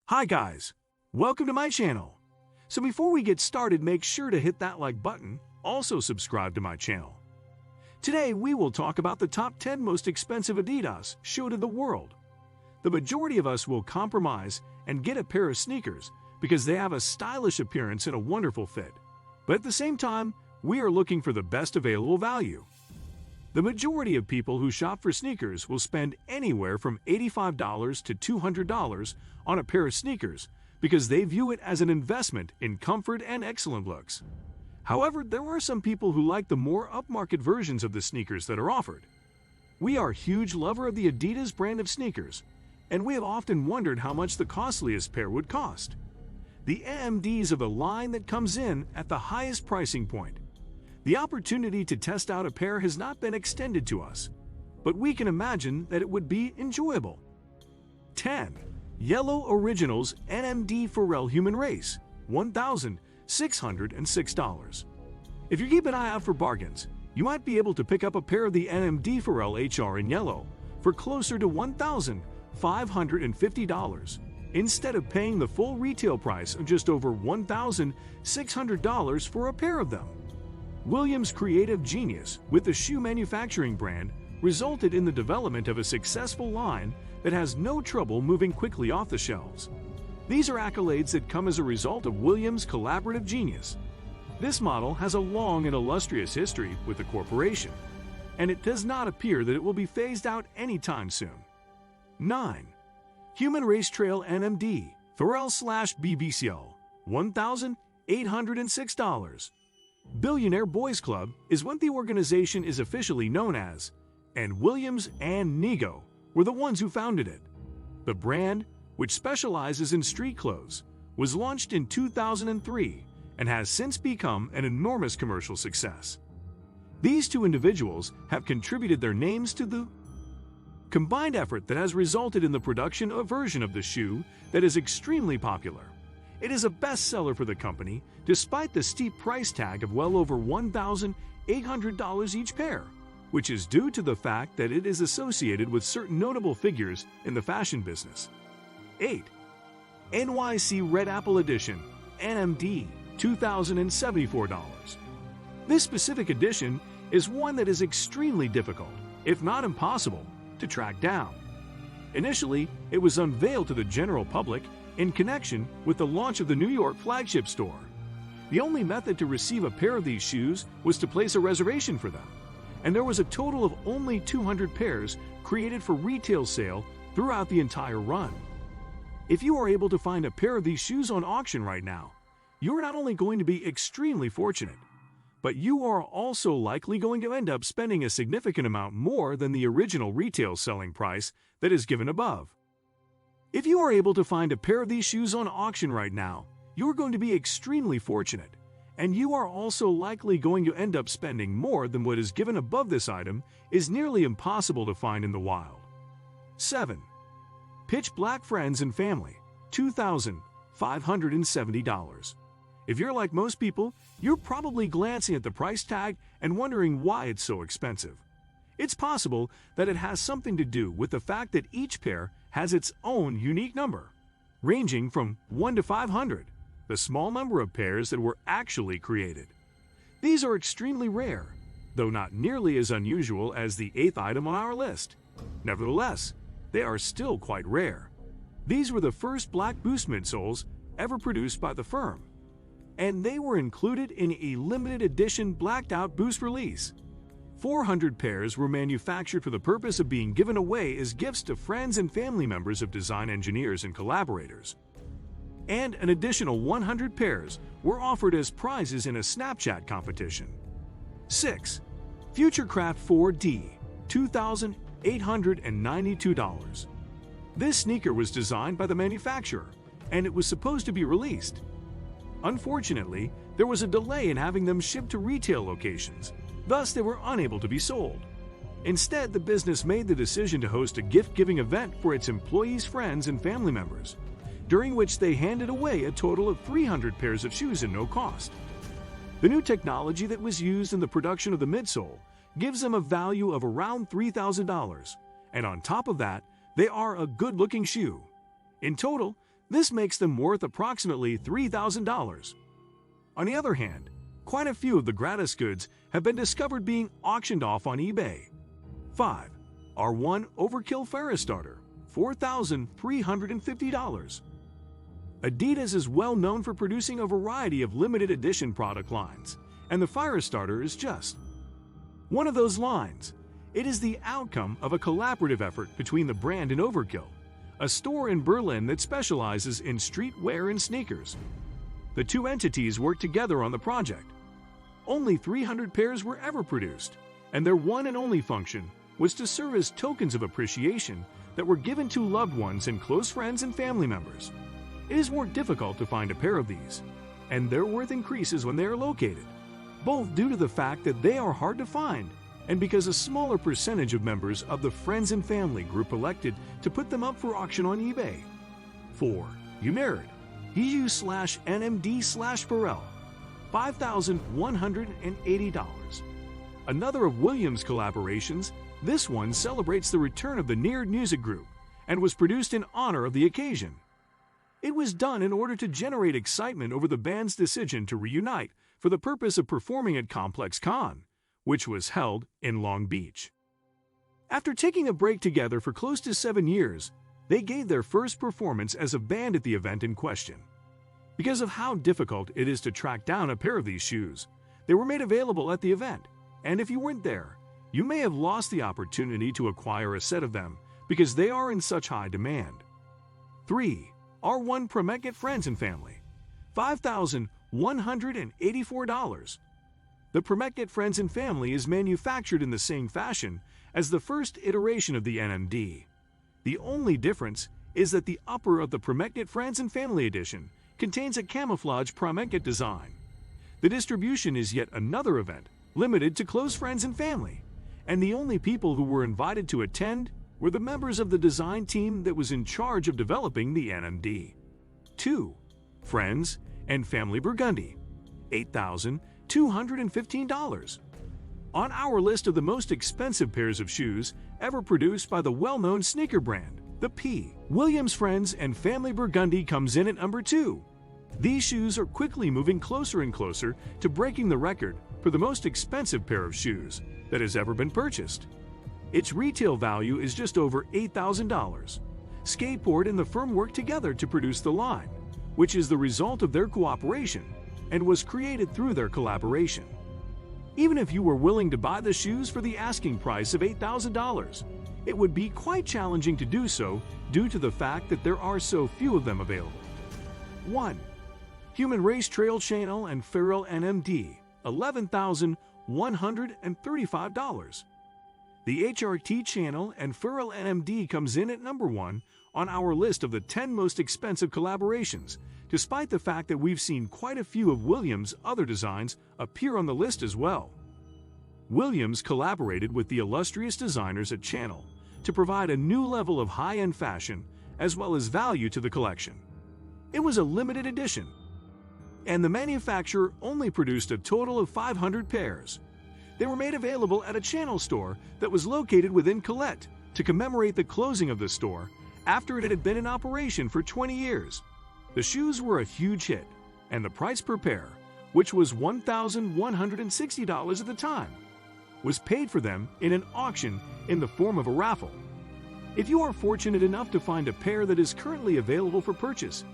Hi guys, welcome to my channel. So before we get started, make sure to hit that like button, also subscribe to my channel. Today we will talk about the top 10 most expensive Adidas shoe in the world. The majority of us will compromise and get a pair of sneakers because they have a stylish appearance and a wonderful fit. But at the same time, we are looking for the best available value. The majority of people who shop for sneakers will spend anywhere from $85 to $200 on a pair of sneakers because they view it as an investment in comfort and excellent looks. However, there are some people who like the more upmarket versions of the sneakers that are offered. We are a huge lover of the Adidas brand of sneakers, and we have often wondered how much the costliest pair would cost. The AMDs are the line that comes in at the highest pricing point. The opportunity to test out a pair has not been extended to us, but we can imagine that it would be enjoyable. 10. Yellow Originals NMD Pharrell Human Race, $1,606. If you keep an eye out for bargains, you might be able to pick up a pair of the NMD Pharrell HR in yellow for closer to $1,550, instead of paying the full retail price of just over $1,600 for a pair of them. Williams' creative genius with the shoe manufacturing brand resulted in the development of a successful line that has no trouble moving quickly off the shelves. These are accolades that come as a result of Williams' collaborative genius. This model has a long and illustrious history with the corporation, and it does not appear that it will be phased out anytime soon. 9. Human Race Trail NMD Pharrell/BBCL, $1,806. Billionaire Boys Club is what the organization is officially known as, and Williams and Nigo were the ones who founded it. The brand, which specializes in street clothes, was launched in 2003 and has since become an enormous commercial success. These two individuals have contributed their names to the combined effort that has resulted in the production of a version of the shoe that is extremely popular. It is a bestseller for the company, despite the steep price tag of well over $1,800 each pair, which is due to the fact that it is associated with certain notable figures in the fashion business. 8. NYC Red Apple Edition NMD, $2,074. This specific edition is one that is extremely difficult, if not impossible, to track down. Initially, it was unveiled to the general public in connection with the launch of the New York flagship store. The only method to receive a pair of these shoes was to place a reservation for them, and there was a total of only 200 pairs created for retail sale throughout the entire run. If you are able to find a pair of these shoes on auction right now, you are not only going to be extremely fortunate, but you are also likely going to end up spending a significant amount more than the original retail selling price that is given above. If you are able to find a pair of these shoes on auction right now, you are going to be extremely fortunate, and you are also likely going to end up spending more than what is given above. This item is nearly impossible to find in the wild. 7. Pitch Black Friends and Family, $2,570. If you're like most people, you're probably glancing at the price tag and wondering why it's so expensive. It's possible that it has something to do with the fact that each pair has its own unique number, ranging from 1 to 500, the small number of pairs that were actually created. These are extremely rare, though not nearly as unusual as the 8th item on our list. Nevertheless, they are still quite rare. These were the first black Boost midsoles ever produced by the firm, and they were included in a limited edition blacked out Boost release. 400 pairs were manufactured for the purpose of being given away as gifts to friends and family members of design engineers and collaborators. And an additional 100 pairs were offered as prizes in a Snapchat competition. 6. Futurecraft 4D, $2,892. This sneaker was designed by the manufacturer, and it was supposed to be released. Unfortunately, there was a delay in having them shipped to retail locations. Thus, they were unable to be sold. Instead, the business made the decision to host a gift-giving event for its employees, friends, and family members, during which they handed away a total of 300 pairs of shoes at no cost. The new technology that was used in the production of the midsole gives them a value of around $3,000, and on top of that, they are a good-looking shoe. In total, This makes them worth approximately $3,000. On the other hand, quite a few of the gratis goods have been discovered being auctioned off on eBay. 5. R1 Overkill Ferris Starter, $4,350. Adidas is well known for producing a variety of limited edition product lines, and the Fire Starter is just one of those lines. It is the outcome of a collaborative effort between the brand and Overkill, a store in Berlin that specializes in streetwear and sneakers. The two entities worked together on the project. Only 300 pairs were ever produced, and their one and only function was to serve as tokens of appreciation that were given to loved ones and close friends and family members. It is more difficult to find a pair of these, and their worth increases when they are located, both due to the fact that they are hard to find and because a smaller percentage of members of the friends and family group elected to put them up for auction on eBay. 4. Unerd EU/NMD/Pharrell, $5,180. Another of Williams' collaborations, this one celebrates the return of the Neared music group and was produced in honor of the occasion. It was done in order to generate excitement over the band's decision to reunite for the purpose of performing at Complex Con, which was held in Long Beach. After taking a break together for close to 7 years, they gave their first performance as a band at the event in question. Because of how difficult it is to track down a pair of these shoes, they were made available at the event, and if you weren't there, you may have lost the opportunity to acquire a set of them because they are in such high demand. 3. R1 Promekit Friends and Family, $5,184. The Promekit Friends and Family is manufactured in the same fashion as the first iteration of the NMD. The only difference is that the upper of the Promekit Friends and Family edition contains a camouflage Promekit design. The distribution is yet another event limited to close friends and family, and the only people who were invited to attend were the members of the design team that was in charge of developing the NMD. 2. Friends and Family Burgundy, $8,215. On our list of the most expensive pairs of shoes ever produced by the well-known sneaker brand, the P. Williams Friends and Family Burgundy comes in at number 2. These shoes are quickly moving closer and closer to breaking the record for the most expensive pair of shoes that has ever been purchased. Its retail value is just over $8,000. Skateboard and the firm worked together to produce the line, which is the result of their cooperation and was created through their collaboration. Even if you were willing to buy the shoes for the asking price of $8,000, it would be quite challenging to do so due to the fact that there are so few of them available. 1. Human Race Trail Channel and Pharrell NMD, $11,135. The HRT Channel and Pharrell NMD comes in at number 1 on our list of the 10 most expensive collaborations, despite the fact that we've seen quite a few of Williams' other designs appear on the list as well. Williams collaborated with the illustrious designers at Channel to provide a new level of high-end fashion as well as value to the collection. It was a limited edition, and the manufacturer only produced a total of 500 pairs. They were made available at a Channel store that was located within Colette to commemorate the closing of the store after it had been in operation for 20 years. The shoes were a huge hit, and the price per pair, which was $1,160 at the time, was paid for them in an auction in the form of a raffle. If you are fortunate enough to find a pair that is currently available for purchase,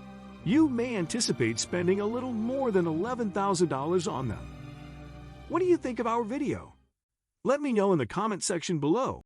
you may anticipate spending a little more than $11,000 on them. What do you think of our video? Let me know in the comment section below.